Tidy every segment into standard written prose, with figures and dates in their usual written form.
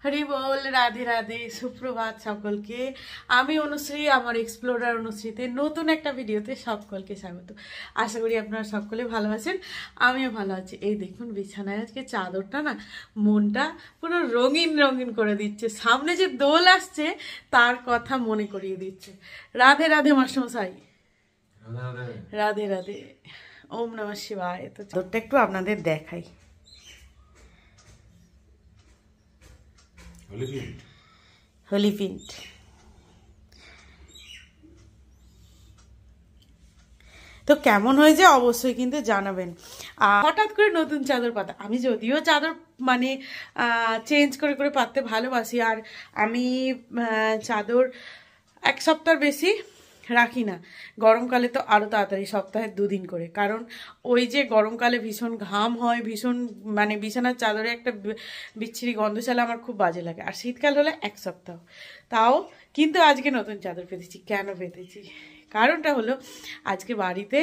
হরি বল, রাধে রাধে, সুপ্রভাত সকলকে। আমি অনুশ্রী, আমার এক্সপ্লোরার অনুশ্রীতে নতুন একটা ভিডিওতে সকলকে স্বাগত। আশা করি আপনারা সকলে ভালো আছেন, আমিও ভালো আছি। এই দেখুন বিছানায় আজকে চাদরটা না মনটা পুরো রঙিন রঙিন করে দিচ্ছে। সামনে যে দোল আসছে তার কথা মনে করিয়ে দিচ্ছে। রাধে রাধে মাস্টারমশাই। রাধে রাধে, ওম নমঃ শিবায়। তো চাদরটা একটু আপনাদের দেখাই। হোলি প্রিন্ট। তো কেমন হয়েছে অবশ্যই কিন্তু জানাবেন। হঠাৎ করে নতুন চাদর পাতা, আমি যদিও চাদর মানে চেঞ্জ করে করে পাততে ভালোবাসি, আর আমি চাদর এক সপ্তাহ বেশি রাখি না। গরমকালে তো আরও তাড়াতাড়ি, সপ্তাহে 2 দিন করে। কারণ ওই যে গরমকালে ভীষণ ঘাম হয়, ভীষণ মানে বিছানার চাদরে একটা বিচ্ছিরি গন্ধ ছাড়া আমার খুব বাজে লাগে। আর শীতকাল হলে 1 সপ্তাহ। তাও কিন্তু আজকে নতুন চাদর পেতেছি। কেন পেতেছি? কারণটা হলো আজকে বাড়িতে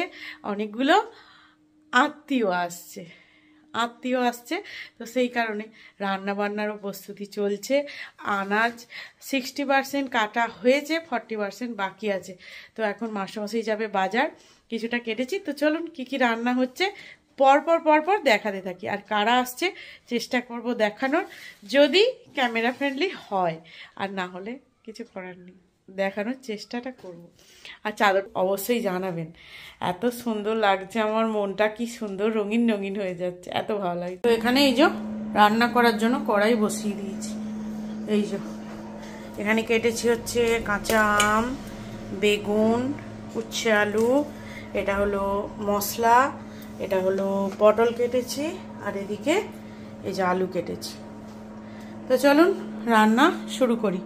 অনেকগুলো আত্মীয় আসছে, তো সেই কারণে রান্নাবান্নারও প্রস্তুতি চলছে। আনাজ 60% কাটা হয়েছে, 40% বাকি আছে। তো এখন মাসে যাবে বাজার, কিছুটা কেটেছি। তো চলুন কি কি রান্না হচ্ছে পরপর দেখাতে থাকি। আর কারা আসছে চেষ্টা করব দেখানোর, যদি ক্যামেরা ফ্রেন্ডলি হয়, আর না হলে কিছু করার নেই, দেখানোর চেষ্টাটা করব। আর চাদর অবশ্যই জানাবেন, এত সুন্দর লাগছে, আমার মনটা কি সুন্দর রঙিন রঙিন হয়ে যাচ্ছে, এত ভালো লাগে। তো এখানে এই যে রান্না করার জন্য কড়াই বসিয়ে দিয়েছি। এই যে এখানে কেটেছি হচ্ছে কাঁচা আম, বেগুন, উচ্ছে আলু, এটা হলো মশলা, এটা হলো পটল কেটেছি, আর এদিকে এই যে আলু কেটেছি। তো চলুন রান্না শুরু করি।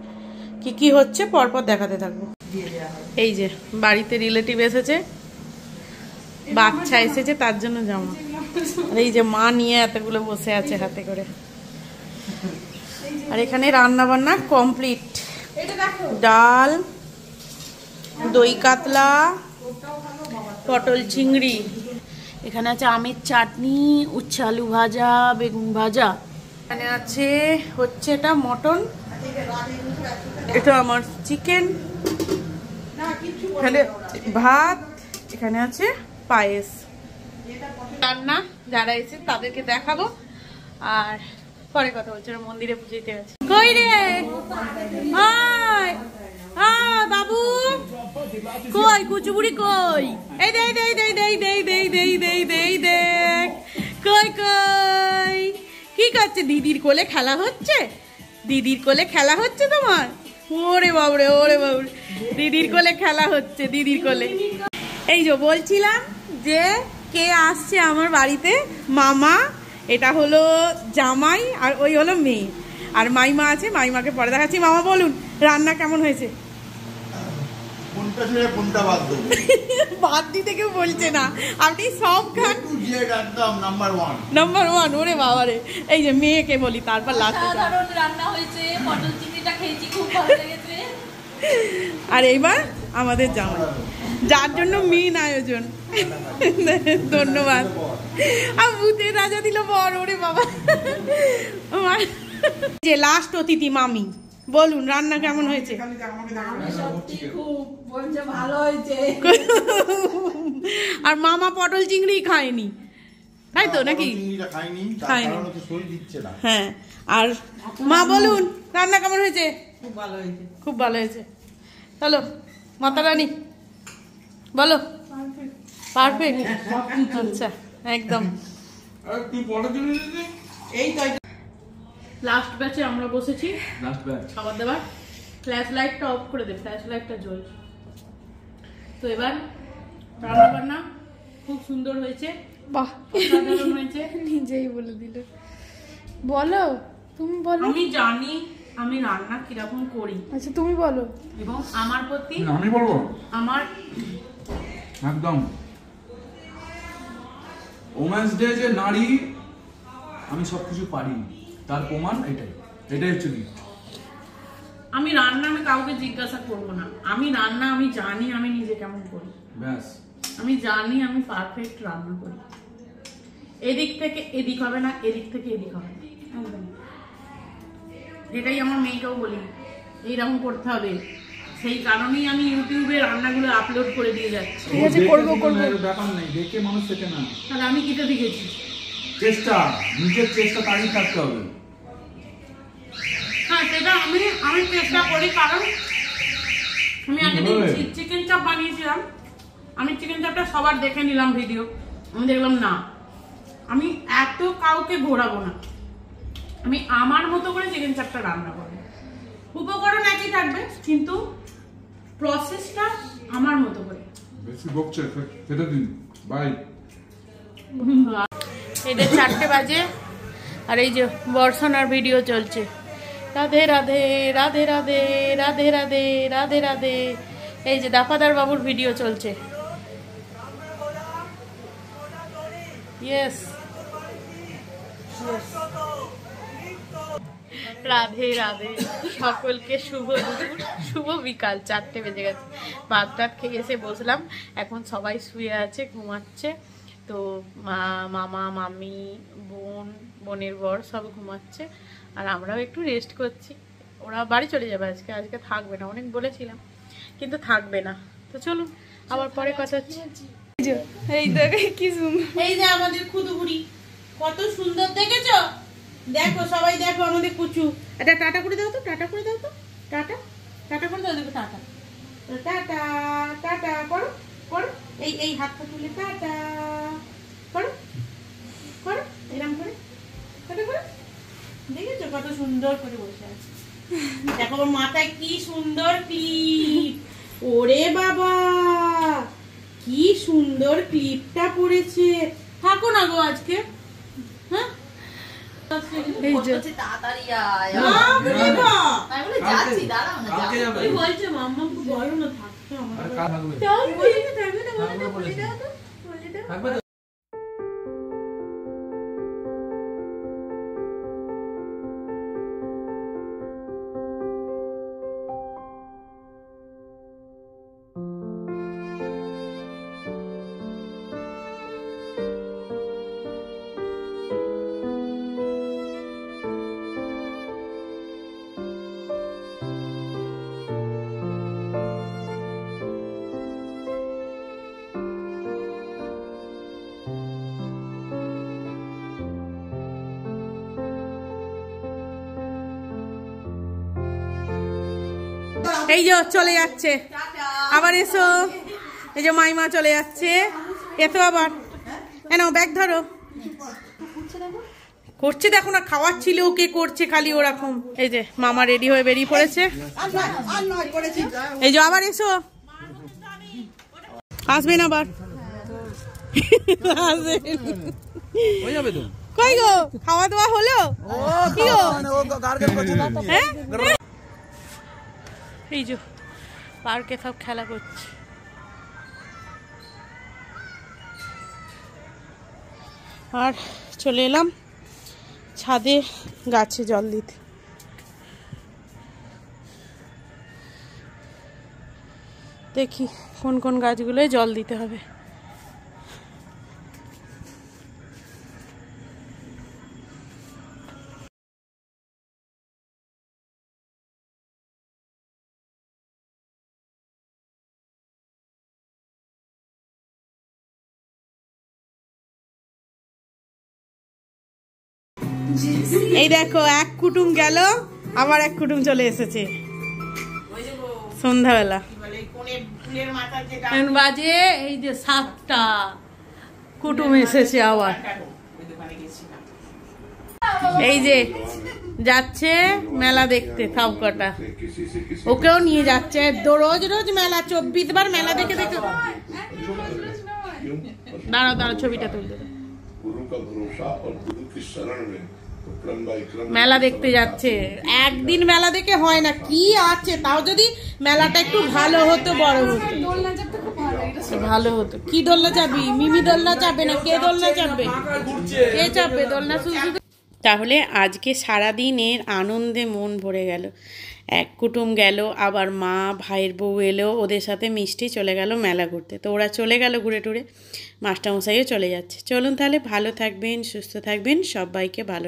কি কি হচ্ছে পরপর দেখাতে থাকবো। এই যে বাড়িতে রিলেটিভ এসেছে, বাচ্চা এসেছে, তার জন্য জামা। আর এই যে মা নিয়ে এতগুলো বসে আছে হাতে করে। আর এখানে রান্না বান্না কমপ্লিট। ডাল, দই কাতলা, পটল চিংড়ি, এখানে আছে আমের চাটনি, উচ্ছে আলু ভাজা, বেগুন ভাজা, এখানে আছে হচ্ছে এটা মটন, এটা আমার চিকেন, এখানে ভাত, এখানে আছে পায়েস। রান্না যারা এসে তাদেরকে দেখাবো, আর পরে কথা বলছি। মন্দিরে পুজো দিতে গেছে। কই রে বাবু, কই কুচুবুড়ি কই? এই দেই দেই দেই দেই দেই দেই দেই দেই দেই দেখ, কই কই কি করছে? দিদির কোলে খেলা হচ্ছে, দিদির কোলে খেলা হচ্ছে তোমার। ওরে বাবরে, ওরে বাবরে, দিদির কোলে খেলা হচ্ছে, দিদির কোলে। এই যে বলছিলাম যে কে আসছে আমার বাড়িতে, মামা, এটা হলো জামাই, আর ওই হলো মেয়ে, আর মাইমা আছে, মাইমাকে পরে দেখাচ্ছি। মামা বলুন রান্না কেমন হয়েছে? বাদ দিতে কেউ বলছে না, আপনি সব খান, নাম্বার 1। ওরে বাবারে, এই যে মেয়েকে বলি, তারপর লাস্টে রান্না হয়েছে, পটল চিংড়িটা খেয়েছি, খুব ভালো লেগেছে। আর এইবার আমাদের জামাই, যার জন্য মেন আয়োজন। ধন্যবাদ। আর ভূতের রাজা দিল বর। ওরে বাবা, যে লাস্ট অতিথি মামি, বলুন রান্না কেমন হয়েছে? আর মামা পটল চিংড়ি খায়নি, তাই তো নাকি? খায়নি। হ্যাঁ, আর মা বলুন রান্না কেমন হয়েছে? খুব ভালো হয়েছে, খুব ভালো হয়েছে। চলো মাতা রানী বলো। পারফেক্ট। আচ্ছা, একদম। লাস্ট ব্যাচে আমরা বসেছি, খাবার দাবার। ফ্ল্যাশ লাইটটা অফ করে দে, ফ্ল্যাশ লাইটটা জ্বলছে। তো এবার রান্না বান্না খুব সুন্দর হয়েছে, বাহ, অসাধারণ হয়েছে। নিজেই বলে দিল, বলো তুমি বলো। আমি জানি আমি রান্না কিরকম করি। আচ্ছা তুমি বলো। এবং আমার প্রতি আমি বলবো, আমার একদম ওমেন্স ডে যে নারী, আমি সবকিছু পারি, তার প্রমাণ এটাই হচ্ছে গিফট। আমি রান্না আমি কাউকে জিজ্ঞাসা করবো না, আমি রান্না আমি জানি আমি নিজে কেমন করি, ব্যাস। আমি জানি আমি পারফেক্ট রান্না করি। এদিক থেকে এদিক হবে না, এদিক থেকে এদিক হবে না, একদম। এটাই আমার মেয়েকেও বলি, এইরকম করতে হবে। সেই কারণেই আমি ইউটিউবে রান্নাগুলো আপলোড করে দিয়ে যাচ্ছি। ঠিক আছে, করবো। ব্যাপার নেই, দেখে মানুষ শেখে না। তাহলে আমি কিটা দেখেছি চেষ্টা, নিজের চেষ্টা তারই থাকতে হবে। হ্যাঁ, সেটা আমি চেষ্টা করি, কারণ আমি আগের দিন চিকেন চাপ বানিয়েছিলাম। আমি চিকেন চাপটা সবার দেখে নিলাম ভিডিও, আমি দেখলাম না, আমি এত কাউকে ঘোরাবো না, আমি আমার মতো করে চিকেন চাপটা রান্না করবো। উপকরণ একই থাকবে, কিন্তু প্রসেসটা আমার মতো করে। বেশি বকছে, খেতে দিন। বাই। এটা 4টে বাজে, আর এই যে বর্ষণার ভিডিও চলছে। রাধে রাধে রাধে রাধে রাধে রাধে রাধে রাধে। এই যে দাফাদার বাবুর ভিডিও চলছে। ইয়েস, রাধে রাধে। সকলকে শুভ দুপুর, শুভ বিকাল। 4টে বেজে গেছে। ভাত টাত খেয়ে এসে বসলাম। এখন সবাই শুয়ে আছে, ঘুমাচ্ছে। তো মামা, মামি, বোনের বর সব ঘুমাচ্ছে, আর আমরাও একটু রেস্ট করছি। ওরা বাড়ি চলে যাবে আজকে থাকবে না, অনেক বলেছিলাম কিন্তু থাকবে না। তো চলুন, আবার পরে কথা হচ্ছে। এই দেখে কি সুন্দর, এই যে আমাদের খুদুবুড়ি, কত সুন্দর দেখেছো? দেখো সবাই, দেখো আমাদের কুচু। এটা টাটা করে দাও তো, টাটা করে দাও তো, টাটা টাটা করে দাও। দেখো টাটা, টাটা টাটা করো করো। এই হাতটা তুলে টাটা করো করো, এরকম করে টাটা করো। দেখেছো কত সুন্দর করে বসে আছে? দেখো ওর মাথায় কি সুন্দর ক্লিপ। ওরে বাবা, কি সুন্দর ক্লিপটা পড়েছে। থাকো না গো আজকে, হ্যাঁ? এই যে তাড়াতাড়ি আয়। বাপরে বাপ! আমি বলি যাচ্ছি, দাঁড়াও না, কালকে যাও। যাবে। ওই বলছে মাম্মাকে বলো না থাকতে আমার। আরে কাল থাকবে। থাকবে না, বলে দাও, বলে দাও তো, বলে দাও। থাকবে তো? এই যে চলে যাচ্ছে, আবার এসো। এই যে মাইমা চলে যাচ্ছে, এতো আবার এনো ব্যাগ ধরো। করছে দেখো না, খাওয়াচ্ছিল ওকে, করছে খালি ওরকম। এই যে মামা রেডি হয়ে বেরিয়ে পড়েছে। এই যে আবার এসো, আসবেন আবার। হয়ে যাবে তো। কই গো, খাওয়া দাওয়া হলো? কি গো? হ্যাঁ? এই যে পার্কে সব খেলা করছে। আর চলে এলাম ছাদে গাছে জল দিতে। দেখি কোন কোন গাছগুলোয় জল দিতে হবে। এই দেখো, এক কুটুম গেল, আবার এক কুটুম চলে এসেছে সন্ধ্যাবেলা। বাজে এই যে 7টা, কুটুম এসেছে আবার। এই যে যাচ্ছে মেলা দেখতে, সব কটা ওকেও নিয়ে যাচ্ছে। রোজ রোজ মেলা, 24 বার মেলা দেখে দেখে। দাঁড়াও দাঁড়াও, ছবিটা তুলতে। মেলা দেখতে যাচ্ছে, একদিন মেলা দেখে হয় না। কি আছে তাও, যদি মেলাটা একটু ভালো হতো, বড় হতো, ভালো হতো। কি দোলনা চাপবি? মিমি দোলনা চাপবে না? কে দোলনা চাপবে? কে চাপবে দোলনা? শুধু। তাহলে আজকে সারাদিনের আনন্দে মন ভরে গেল। এক কুটুম গেল, আবার মা ভাইয়ের বউ এলো, ওদের সাথে মিষ্টি চলে গেল মেলা ঘুরতে। তো ওরা চলে গেল ঘুরে টুরে, মাস্টারমশাইও চলে যাচ্ছে। চলুন তাহলে, ভালো থাকবেন, সুস্থ থাকবেন, সবাইকে ভালো।